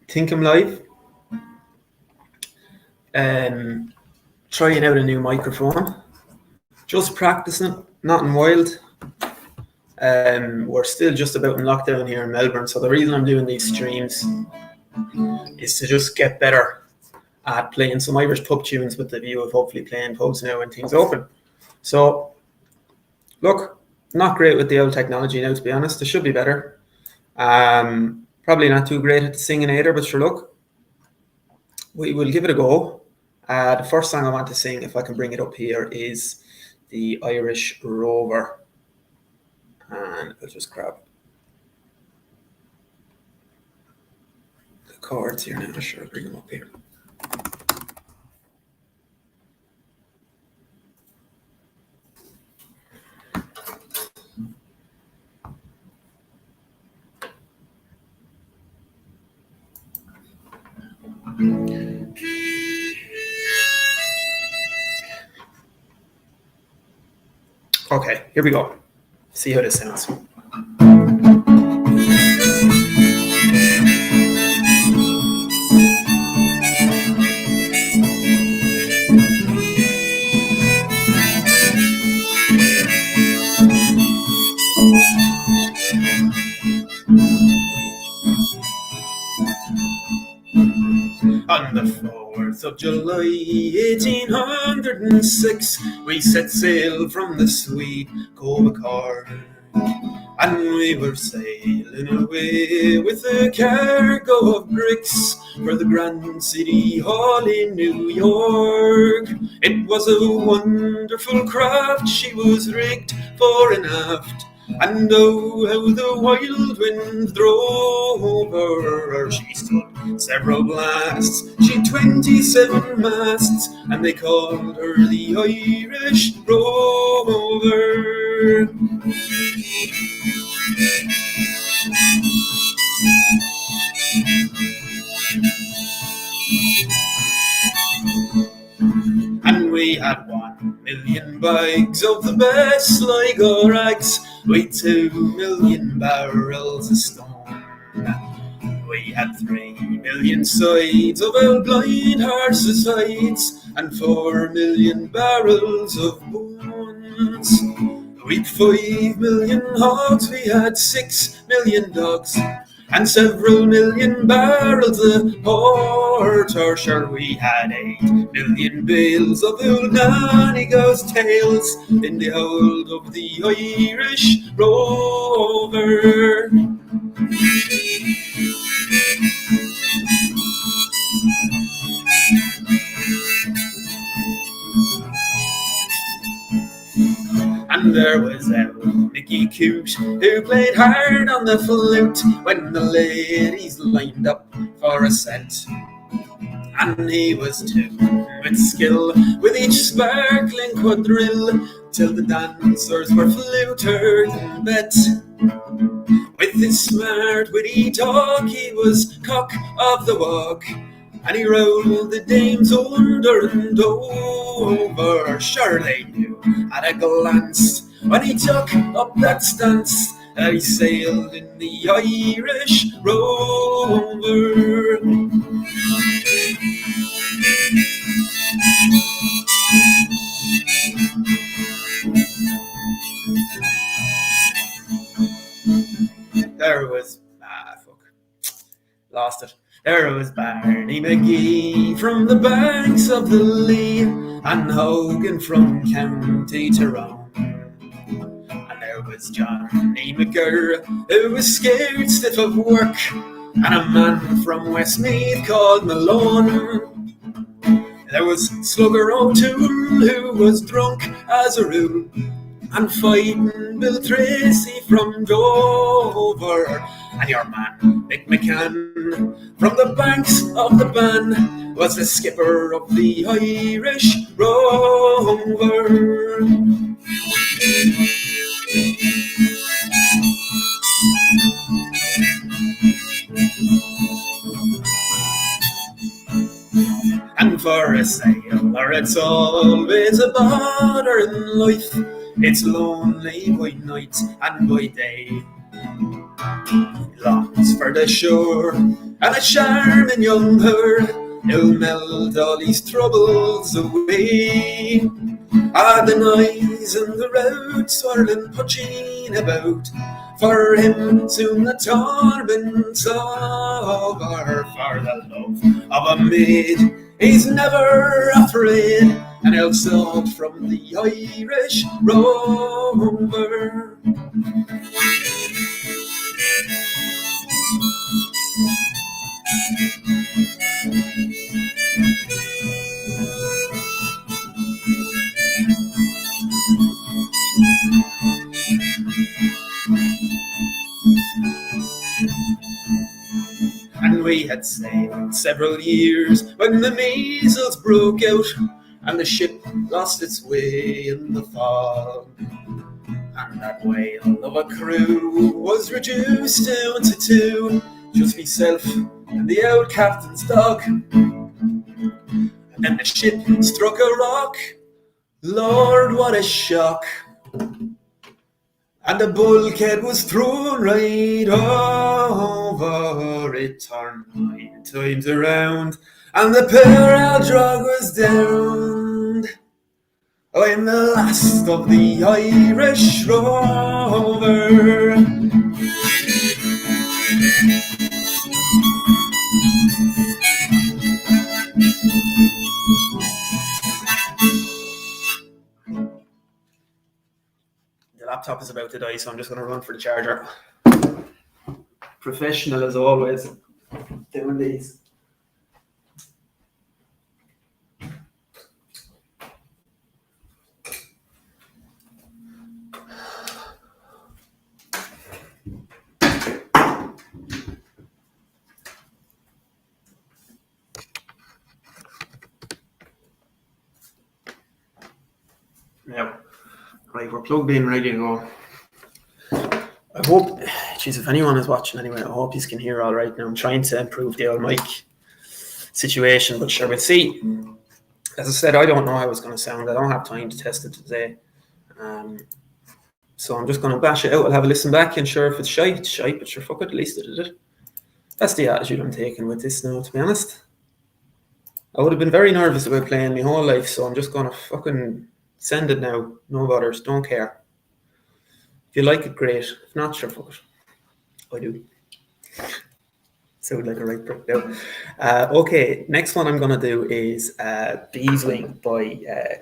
think I'm live. Trying out a new microphone. Just practicing, nothing wild. We're still just about in lockdown here in Melbourne, so the reason I'm doing these streams is to just get better at playing some Irish pub tunes with the view of hopefully playing pubs now when things open. So, look, not great with the old technology now, to be honest. It should be better. Probably not too great at the singing either, but sure, look, we will give it a go. The first song I want to sing, if I can bring it up here, is the Irish Rover. And I'll just grab the chords here now. Sure, I'll bring them up here. Okay, here we go. See how this sounds. On the 4th of July, 1806, we set sail from the sweet Cove of Corn. And we were sailing away with a cargo of bricks for the grand city hall in New York. It was a wonderful craft, she was rigged fore and aft, and oh, how the wild wind drove her. She stood several blasts, she'd 27 masts, and they called her the Irish Rover. And we had 1 million bags of the best Sligo rags, with 2 million barrels of stone. We had 3 million sides of our blind horses' hides, and 4 million barrels of bones. We'd 5 million hogs, we had 6 million dogs, and several million barrels of porter. Sure, we had 8 million bales of old Nanny Gow's tails in the hold of the Irish Rover. And there was Mickey Coote, who played hard on the flute when the ladies lined up for a set. And he was tuned with skill with each sparkling quadrille, till the dancers were flutered in bet. With his smart witty talk, he was cock of the walk, and he rolled the dames under and over. Sure, they knew at a glance when he took up that stance that he sailed in the Irish Rover. There was lost it. There was Barney McGee from the banks of the Lee, and Hogan from County Tyrone. And there was Johnny McGurr, who was scared stiff of work, and a man from Westmeath called Malone. There was Slugger O'Toole, who was drunk as a rule, and fighting Bill Tracy from Dover. And your man, Mick McCann, from the banks of the Bann, was the skipper of the Irish Rover. And for a sailor it's always a bother in life. It's lonely by night and by day. He longs for the shore and a charming young her who'll melt all these troubles away. The noise and the road swirling, punching about, for him soon the torment's over. For the love of a maid he's never afraid, and outside from the Irish rover. And we had sailed several years when the measles broke out, and the ship lost its way in the fog. And that whale of a crew was reduced down to two, just myself and the old captain's dog. And then the ship struck a rock. Lord, what a shock! And the bulkhead was thrown right over. It turned 9 times around, and the poor old drog was drowned. Oh, in the last of the Irish rover. The laptop is about to die, so I'm just going to run for the charger. Professional as always, doing these. Now, right, we're plugged in, ready to go. I hope, geez, if anyone is watching anyway, I hope you can hear all right. Now I'm trying to improve the old mic situation, but sure, we'll see. As I said, I don't know how it's going to sound. I don't have time to test it today. So I'm just going to bash it out. I'll have a listen back, and sure, if it's shite, it's shite, but sure, fuck it, at least I did it. That's the attitude I'm taking with this now, to be honest. I would have been very nervous about playing my whole life, so I'm just going to fucking send it now. No bothers, don't care. If you like it, great. If not, sure, fuck it. I do. Sound like a right prick now. Okay, next one I'm going to do is Bees Wing by,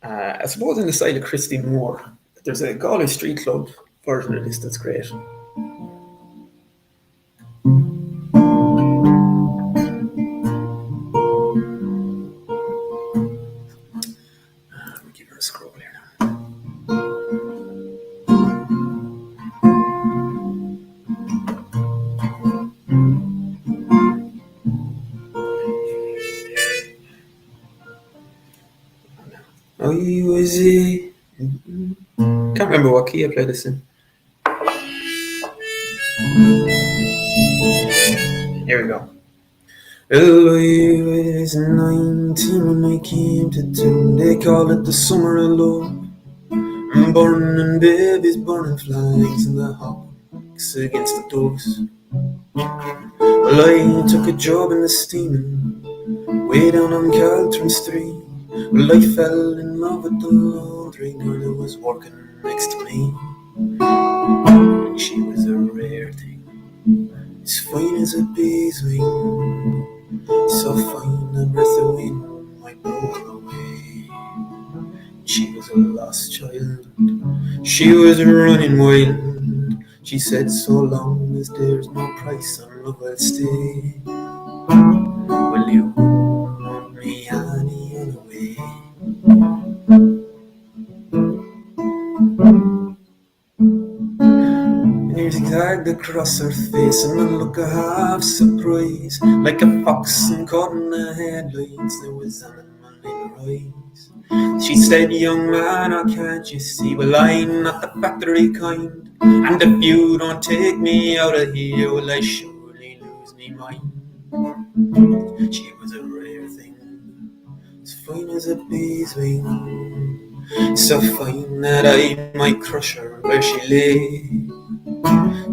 I suppose in the style of Christy Moore. There's a Galway Street Club version of this that's great. Give her a scroll here now. Oh, you was it? Can't remember what key I played this in. Here we go. Oh, I was 19 when I came to town. They call it the summer of love. Burning babies, burning flags, and the hawks against the doves. Well, I took a job in the steaming way down on Caltron Street. Well, I fell in love with the laundry girl who was working next to me. And she was a rare thing, as fine as a bee's wing, so fine a breath of wind might blow her away. She was a lost child, she was running wild. She said, so long as there's no price on love, I'll stay. Well, you wouldn't want me any other way. There's a tag across her face and a look of half surprise, like a fox caught in the headlights. There was animal in her eyes. She said, young man, how can't you see? Well, I'm not the factory kind, and if you don't take me out of here, well, I surely lose me mind. She was a rare thing, as fine as a bee's wing, so fine that I might crush her where she lay.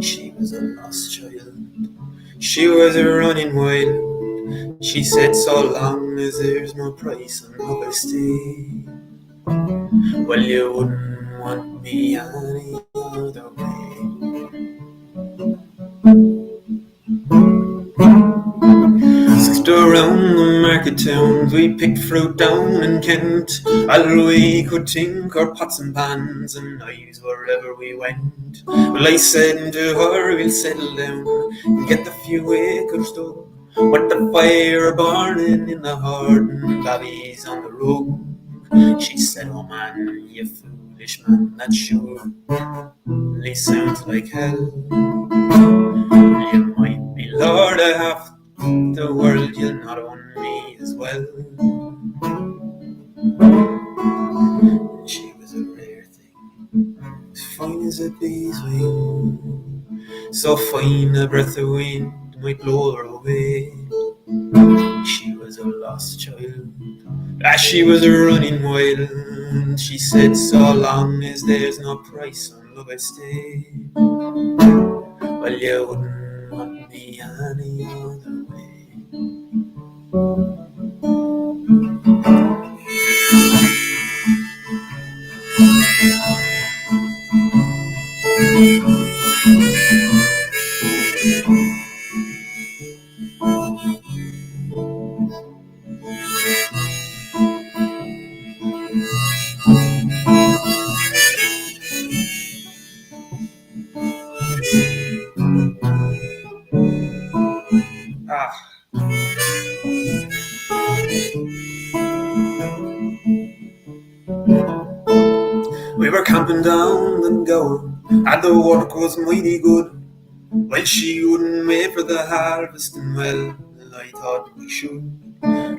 She was a lost child, She was running wild. She said, so long as there's no price on love I stay. Well, you wouldn't want me any other way. Skipped around the market towns, we picked fruit down in Kent. All we could think our pots and pans and knives wherever we went. Well, I said to her, we'll settle down and get the few acres done, with the fire burning in the heart and babbies on the road. She said, oh man, you foolish man, that sure only sounds like hell. You might be Lord of half the world, you'll not own me as well. She was a rare thing, as fine as a bee's wing, so fine a breath of wind might blow her away. She was a lost child, she was running wild. She said, so long as there's no price on love I stay. Well, you wouldn't want me any other way. Ah, we were camping down the Gower, and the work was mighty good. Well, she wouldn't wait for the harvest, and well, I thought we should.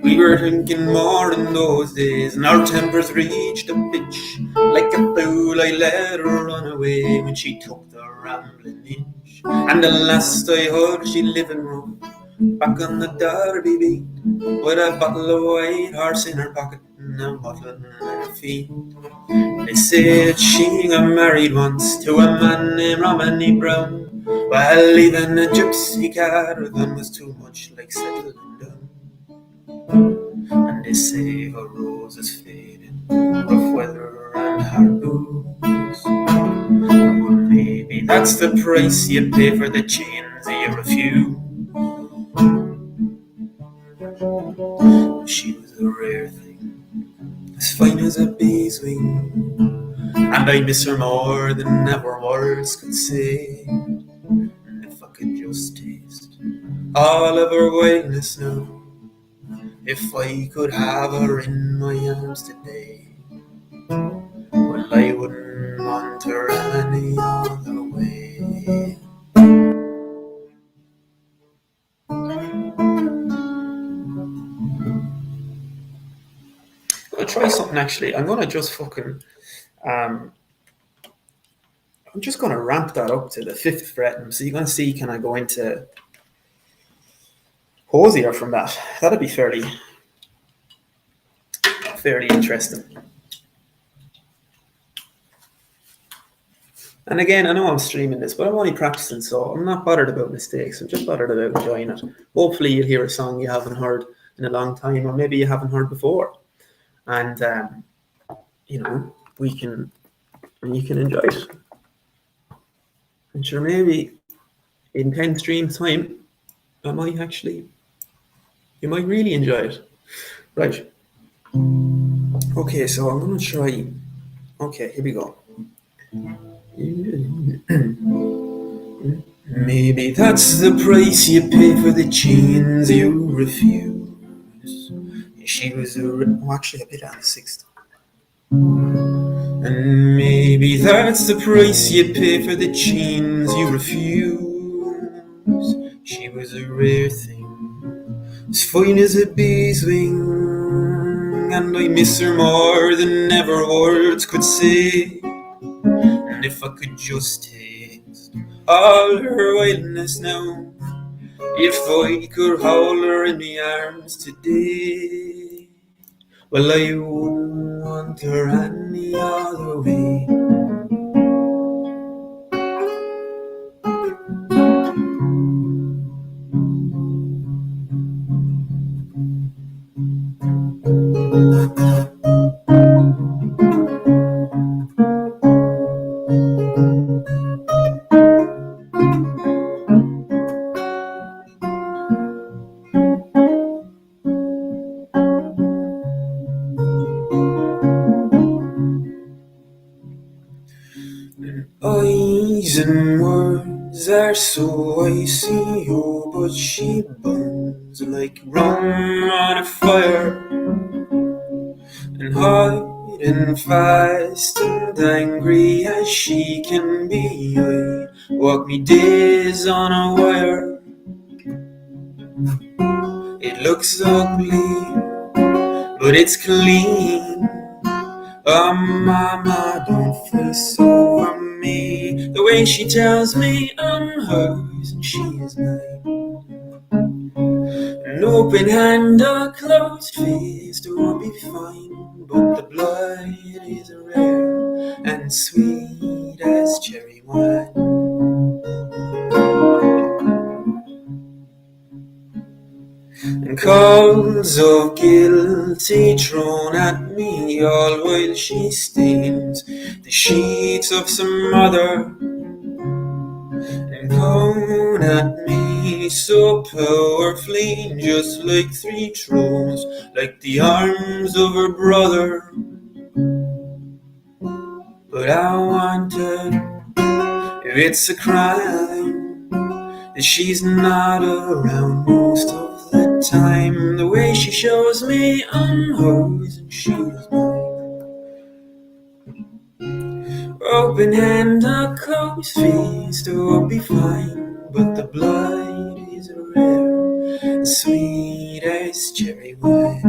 We were drinking more in those days, and our tempers reached a pitch. Like a fool, I let her run away when she took the rambling inch. And the last I heard, she living rough, back on the Derby beat, with a bottle of white horse in her pocket and a bottle at her feet. They said she got married once to a man named Romney Brown. Well, even a gypsy caravan was too much like settling down. And they say her roses faded, rough weather and hard boots. Maybe that's the price you pay for the chains you refuse. She was a rare thing, as fine as a bee's wing, and I miss her more than ever words could say. And if I could just taste all of her wildness now, if I could have her in my arms today, well, I wouldn't want her any other way. I'm gonna try something actually. I'm gonna just fucking I'm just gonna ramp that up to the 5th fret, and so you're gonna see, can I go into Hosier from that? That'd be fairly interesting. And again, I know I'm streaming this, but I'm only practicing, so I'm not bothered about mistakes. I'm just bothered about enjoying it. Hopefully you'll hear a song you haven't heard in a long time, or maybe you haven't heard before. And, you know, you can enjoy it. And sure, maybe in 10 streams time, you might really enjoy it. Right. Okay, so I'm going to try. Okay, here we go. Maybe that's the price you pay for the chains you refuse. She was actually a bit on the 6th. And maybe that's the price you pay for the chains you refuse. She was a rare thing, as fine as a bee's wing, and I miss her more than ever words could say. And if I could just taste all her wildness now, if I could hold her in my arms today, well, I wouldn't want her any other way. Eyes and words are so icy, oh, but she burns like rum on a fire, and hot and fast and angry as she can be. I walk me days on a wire. It looks ugly, but it's clean. Oh, mama, don't fuss over me. The way she tells me I'm hers and she is mine. An open hand, a closed fist will be fine, but the blood is rare and sweet as cherry wine. And calls of guilty thrown at me, all while she stains the sheets of some other, and come at me so powerfully, just like three throws, like the arms of her brother. But I wonder if it's a crime that she's not around most of the time. The way she shows me I'm hers and she's mine. Open hand, a closed fist will be fine, but the blood is rare and sweet as cherry wine.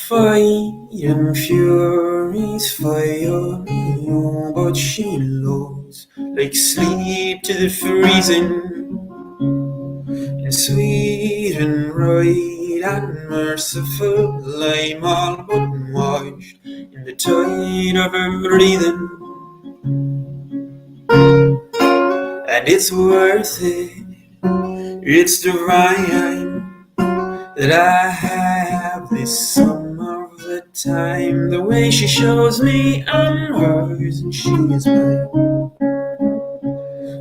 Fight and furies fire, oh, but she lows like sleep to the freezing, and sweet and right and merciful. I'm all but washed in the tide of her breathing, and it's worth it, it's divine that I have this summer of the time. The way she shows me I'm hers and she is mine.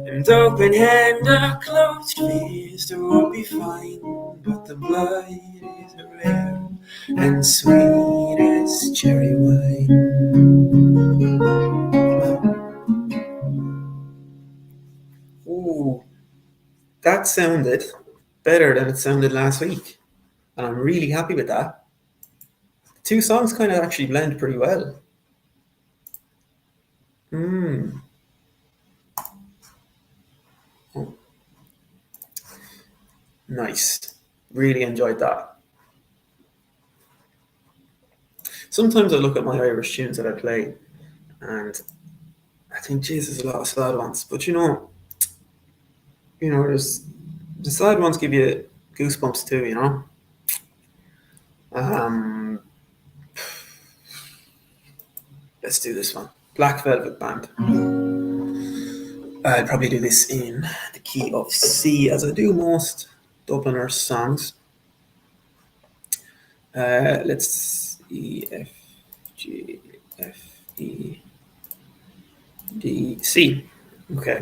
And open hand, a closed fist will be fine, but the blood is rare and sweet as cherry wine. Ooh, that sounded better than it sounded last week. And I'm really happy with that. The two songs kind of actually blend pretty well. Oh. Nice. Really enjoyed that. Sometimes I look at my Irish tunes that I play and I think, geez, there's a lot of sad ones. But there's the sad ones give you goosebumps too, you know? Let's do this one. Black Velvet Band. I'll probably do this in the key of C, as I do most Dubliner songs. Let's E, F, G, F, E, D, C. Okay.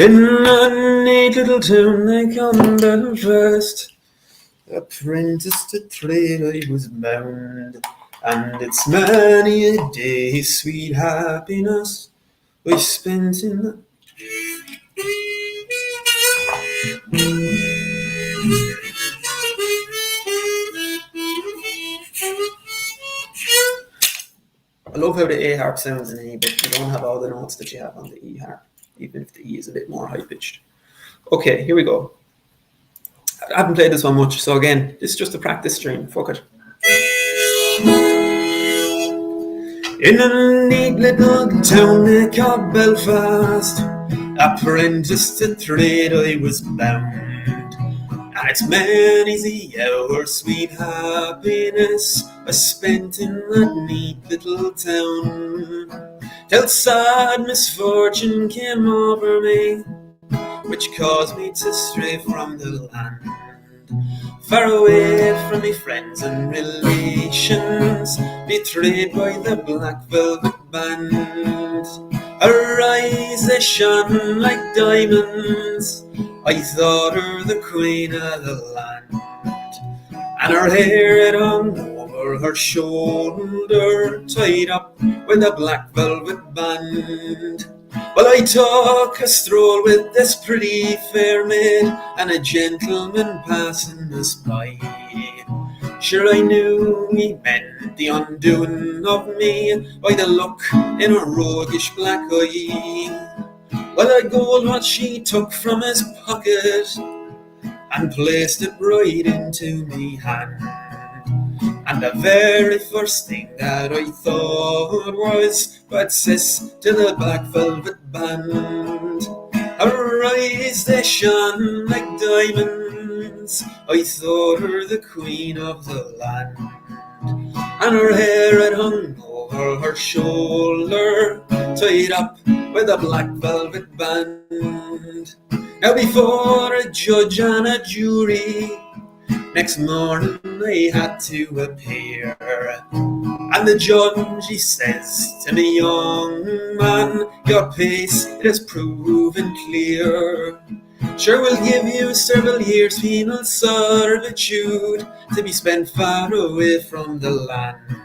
In a neat little town they call Belfast, apprentice to trade I was bound, and it's many a day sweet happiness we spent in the I love how the A harp sounds in E, but you don't have all the notes that you have on the E harp, even if the E is a bit more high pitched. Okay, here we go. I haven't played this one much, so again, this is just a practice stream. Fuck it. In a neat little town they called Belfast, apprentice to trade I was bound, and it's many's the hour sweet happiness I spent in that neat little town, till sad misfortune came over me, which caused me to stray from the land. Far away from me friends and relations, betrayed by the black velvet band. Her eyes they shone like diamonds, I thought her the queen of the land. And her hair it hung over her shoulder, tied up with a black velvet band. Well, I took a stroll with this pretty fair maid, and a gentleman passing us by. Sure I knew he meant the undoing of me by the look in her roguish black eye. Well, a gold watch she took from his pocket and placed it right into me hand. And the very first thing that I thought was, but sis to the black velvet band. Her eyes they shone like diamonds, I thought her the queen of the land. And her hair had hung over her shoulder, tied up with a black velvet band. Now before a judge and a jury, next morning I had to appear. And the judge he says to me, young man, your pace it has proven clear. Sure we'll give you several years penal servitude to be spent far away from the land,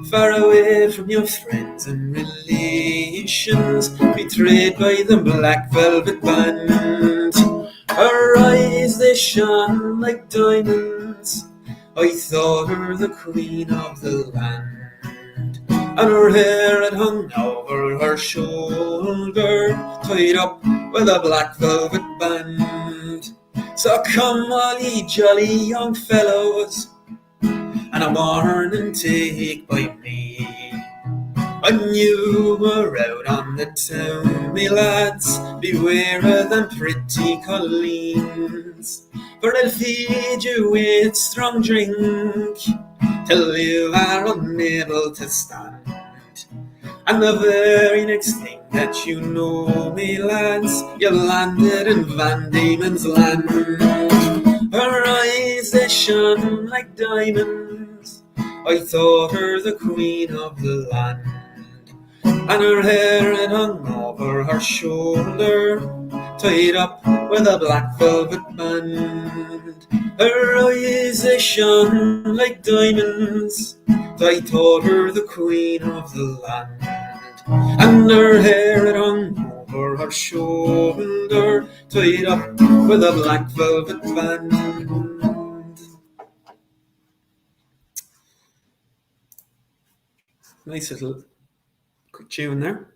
far away from your friends and relations, betrayed by the black velvet band. Her eyes they shone like diamonds, I thought her the queen of the land. And her hair had hung over her shoulder, tied up with a black velvet band. So come all ye jolly young fellows, and a morning take by me. When you were out on the town, me lads, beware of them pretty colleens, for they'll feed you with strong drink till you are unable to stand. And the very next thing that you know, me lads, you've landed in Van Diemen's land. Her eyes they shone like diamonds, I thought her the queen of the land. And her hair had hung over her shoulder, tied up with a black velvet band. Her eyes they shone like diamonds, I thought her the queen of the land. And her hair had hung over her shoulder, tied up with a black velvet band. Nice little quick tune there.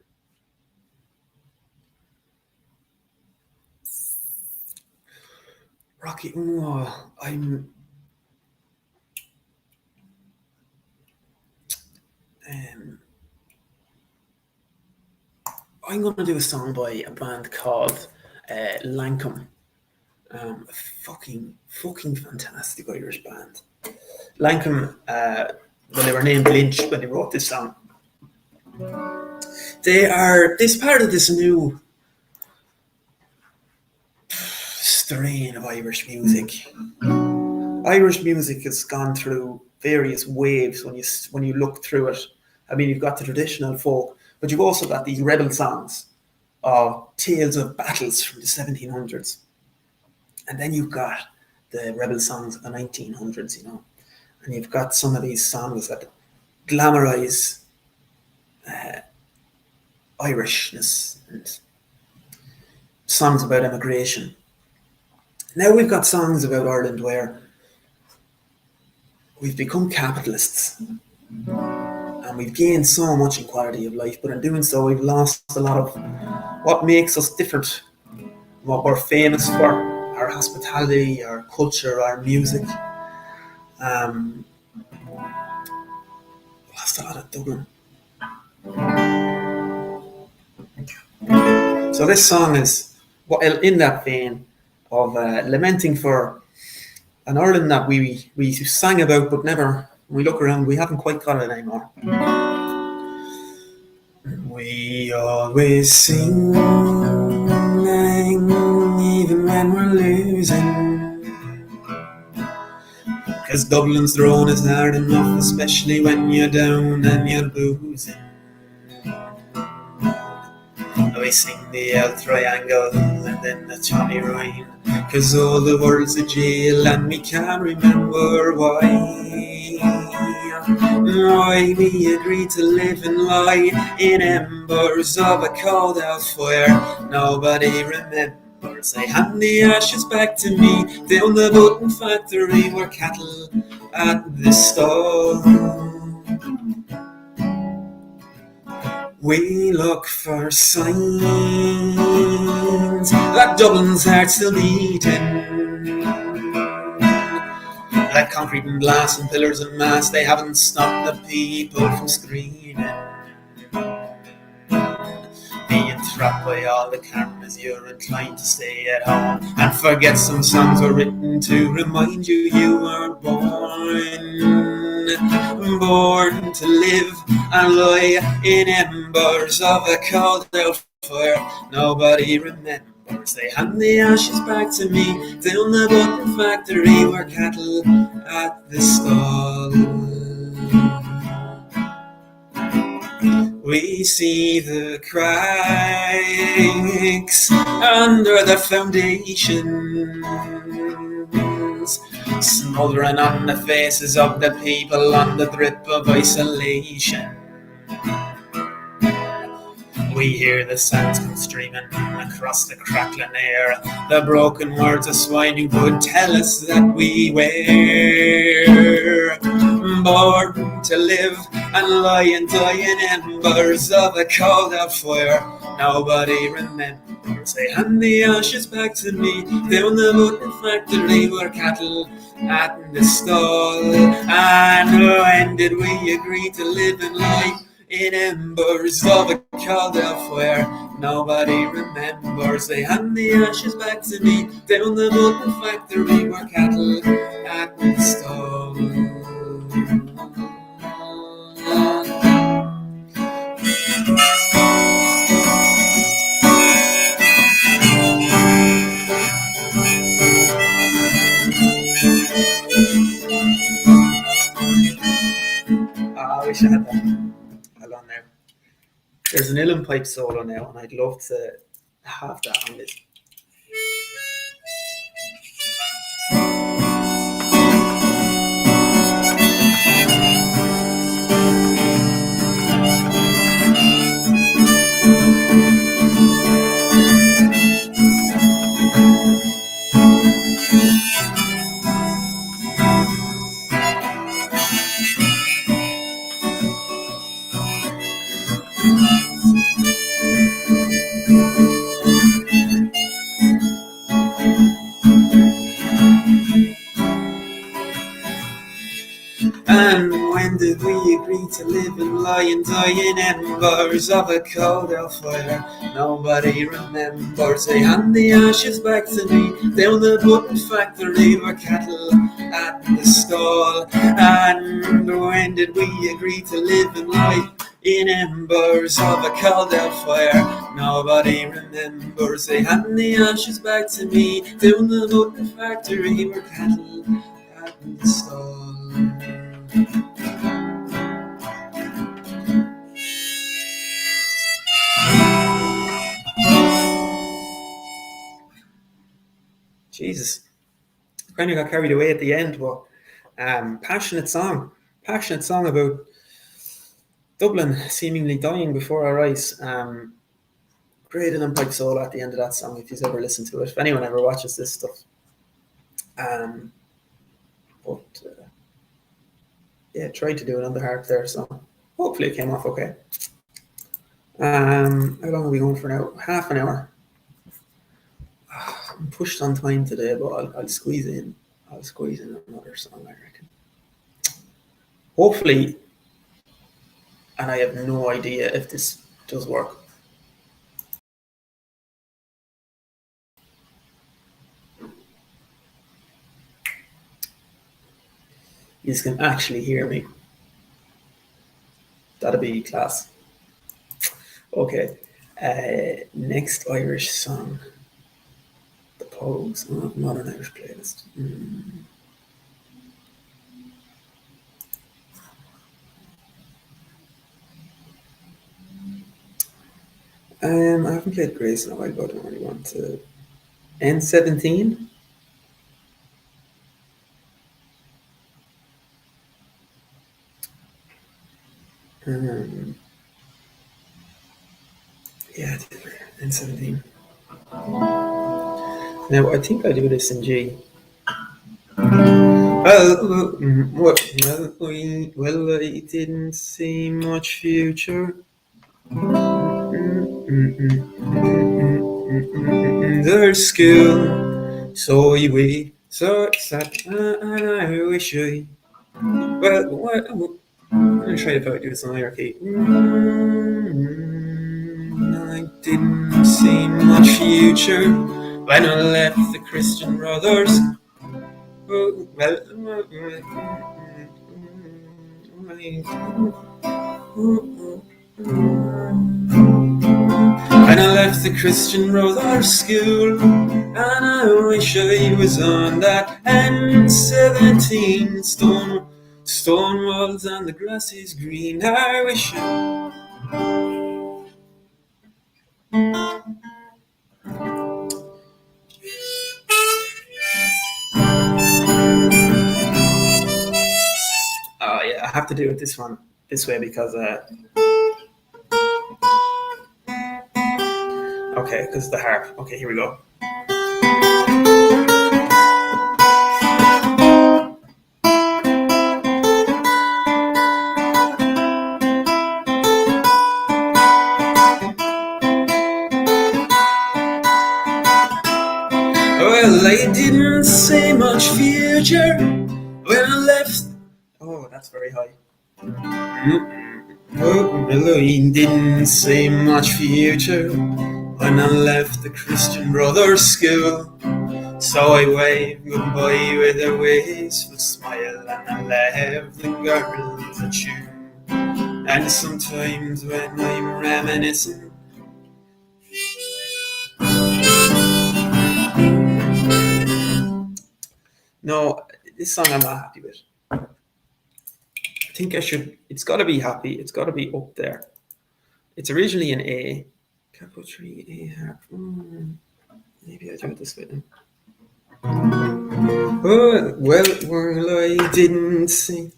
Rocky, I'm going to do a song by a band called Lancome. Fucking fantastic Irish band. Lancome, when they were named Lynch when they wrote this song, they are this part of this new strain of Irish music. Irish music has gone through various waves when you look through it. I mean, you've got the traditional folk, but you've also got these rebel songs of tales of battles from the 1700s. And then you've got the rebel songs of the 1900s, you know. And you've got some of these songs that glamorize Irishness and songs about immigration. Now we've got songs about Ireland where we've become capitalists and we've gained so much in quality of life, but in doing so we've lost a lot of what makes us different, what we're famous for, our hospitality, our culture, our music. Lost a lot of Dublin. So this song is in that vein of lamenting for an Ireland that we sang about, but never, when we look around, we haven't quite got it anymore. We always sing, even when we're losing. 'cause Dublin's throne is hard enough, especially when you're down and you're boozing. We sing the L triangle and then the Tommy Rhyme, 'cause all the world's a jail and we can't remember why we agreed to live and lie in embers of a cold out fire. Nobody remembers. They hand the ashes back to me down the button factory where cattle at the stall. We look for signs that Dublin's heart's still beating. Like concrete and glass and pillars and mass, they haven't stopped the people from screaming. Being trapped by all the cameras, you're inclined to stay at home and forget some songs were written to remind you you were born to live and lie in embers of a cold out fire. Nobody remembers. They hand the ashes back to me down the button factory where cattle at the stall. We see the cracks under the foundations, smoldering on the faces of the people on the drip of isolation. We hear the sounds come streaming across the crackling air, the broken words of swine who would tell us that we were born to live and lie and die in embers of a cold out fire. Nobody remembers. They hand the ashes back to me down the button factory where cattle at the stall. And when did we agree to live and lie in embers of a cold out fire? Nobody remembers. They hand the ashes back to me down the button factory where cattle at the stall. I wish I had that along there. There's an uilleann pipe solo now, and I'd love to have that on this. And when did we agree to live and lie and die in embers of a cold out fire? Nobody remembers. They hand the ashes back to me down the button factory where cattle at the stall. And when did we agree to live and lie in embers of a cold out fire? Nobody remembers. They hand the ashes back to me down the button factory where cattle at the stall. Jesus, kind of got carried away at the end, but passionate song about Dublin seemingly dying before our eyes. Great uilleann pipe solo at the end of that song, if you've ever listened to it, if anyone ever watches this stuff. Yeah, tried to do it on the harp there, so hopefully it came off okay. How long are we going for now? Half an hour. I'm pushed on time today, but I'll squeeze in. I'll squeeze in another song, I reckon. Hopefully, and I have no idea if this does work. You can actually hear me. That'd be class. Okay, next Irish song. The Pogues, not an Irish playlist. I haven't played Grace in a while, but I don't really want to. N17? Um, yeah, N17. Now, I think I do this in G. Well, I didn't see much future. There's school, so we wait, so sad, and I wish I. Well, what? I'm gonna try if I do this on higher key. I didn't see much future when I left the Christian Brothers. Well, and I left the Christian Brothers school, and I wish I was on that N17 stone walls and the grass is green. I wish Oh yeah, I have to do it this way because okay, because the harp. Okay, here we go. Well, I didn't see much future when I left. Oh, that's very high. Well, I didn't see much future when I left the Christian Brothers school. So I waved goodbye with a wistful smile, and I left the girls a tune. And sometimes when I'm reminiscing, no, this song I'm not happy with. I think I should. It's got to be happy. It's got to be up there. It's originally an A, capital 3 A harp. Maybe I do it this way then. Oh, well, I didn't see.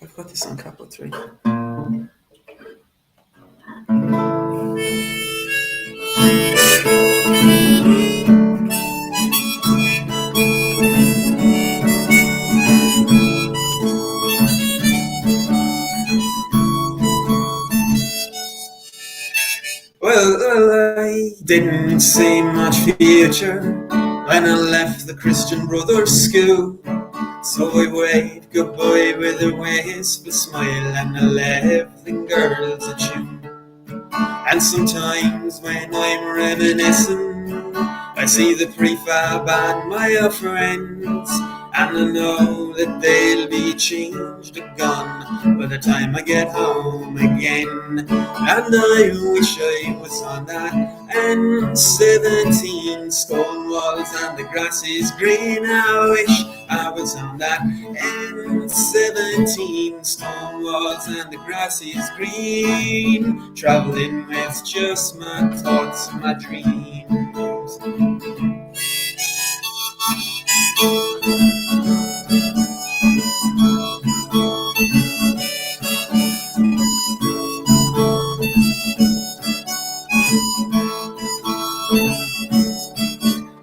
I've got this on capital 3. Well, I didn't see much future when I left the Christian Brothers school. So I waved goodbye with a wistful smile, and I left the girls a tune. And sometimes when I'm reminiscing, I see the prefab and my friends, and I know that they'll be changed and gone by the time I get home again. And I wish I was on that N17 stone walls and the grass is green. I wish I was on that N17 stone walls and the grass is green, traveling with just my thoughts and my dreams.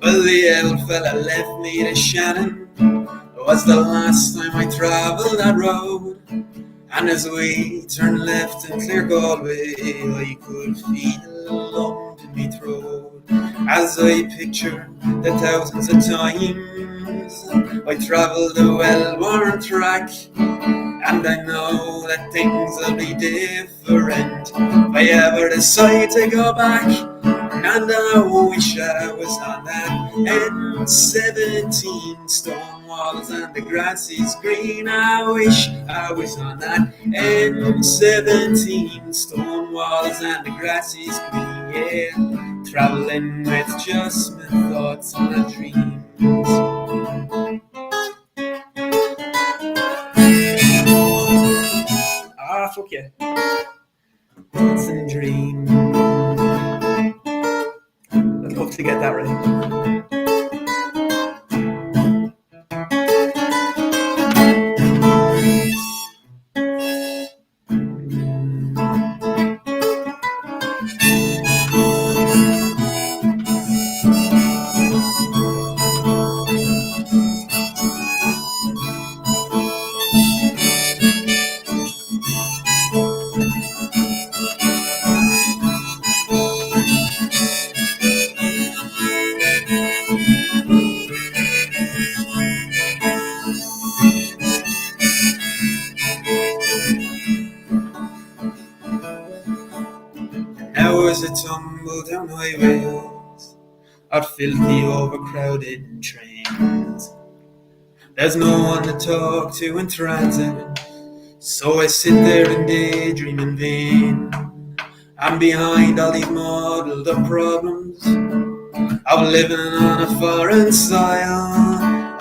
Well, the old fella left me to Shannon. It was the last time I travelled that road. And as we turned left in Clear Galway, I could feel a lump in me throat. As I pictured the thousands of times I travelled a well-worn track, And I know that things will be different if I ever decide to go back. And I wish I was on that N17, stone walls and the grass is green. I wish I was on that N17, stone walls and the grass is green. Yeah, traveling with just my thoughts and my dreams. Ah, fuck yeah. Thoughts and dreams. I'd love to get that right. Now as I tumble down highways, out filthy overcrowded trains, there's no one to talk to in transit, so I sit there and daydream in vain. I'm behind all these muddled up problems of living on a foreign soil.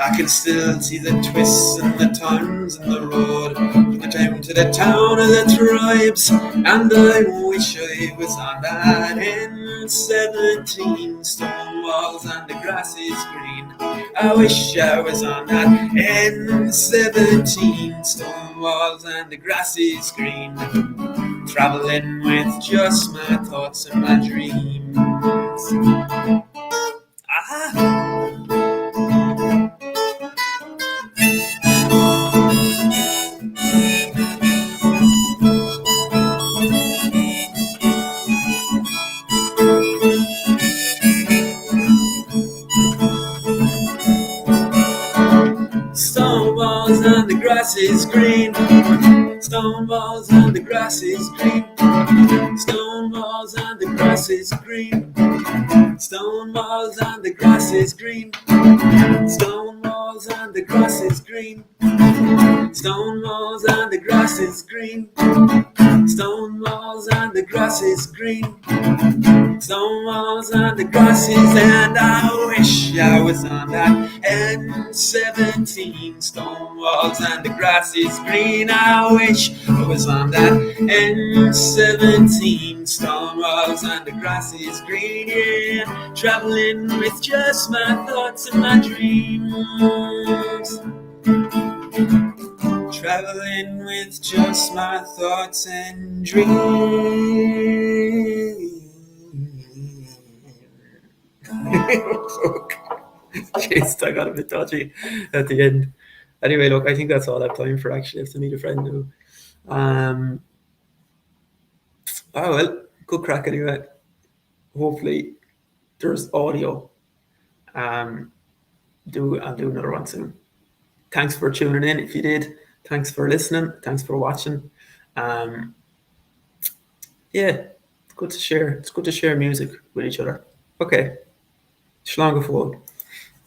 I can still see the twists and the turns in the road, from the town to the town of the tribes. And I wish I was on that N17, stone walls and the grass is green. I wish I was on that N17, stone walls and the grass is green. Traveling with just my thoughts and my dreams. Ah! Stone walls and the grass is green. Stone walls and the grass is green. Stone walls and the grass is green. Stone walls and the grass is green. Stone walls and the grass is green. Stone walls and the grass is green. Stone walls and the grass is green. Stone walls and the grass is, and I wish I was on that N17, stone walls and the grass is green. I wish I was on that N17, stone walls and the grass is green. Yeah, traveling with just my thoughts and my dreams. Traveling with just my thoughts and dreams. Jeez, I got a bit dodgy at the end. Anyway, look, I think that's all I have time for. Actually, I have to meet a friend now. Oh well, good crack anyway. Hopefully, there's audio. I'll do another one soon. Thanks for tuning in. If you did, thanks for listening. Thanks for watching. Yeah, it's good to share. It's good to share music with each other. Okay, Schlange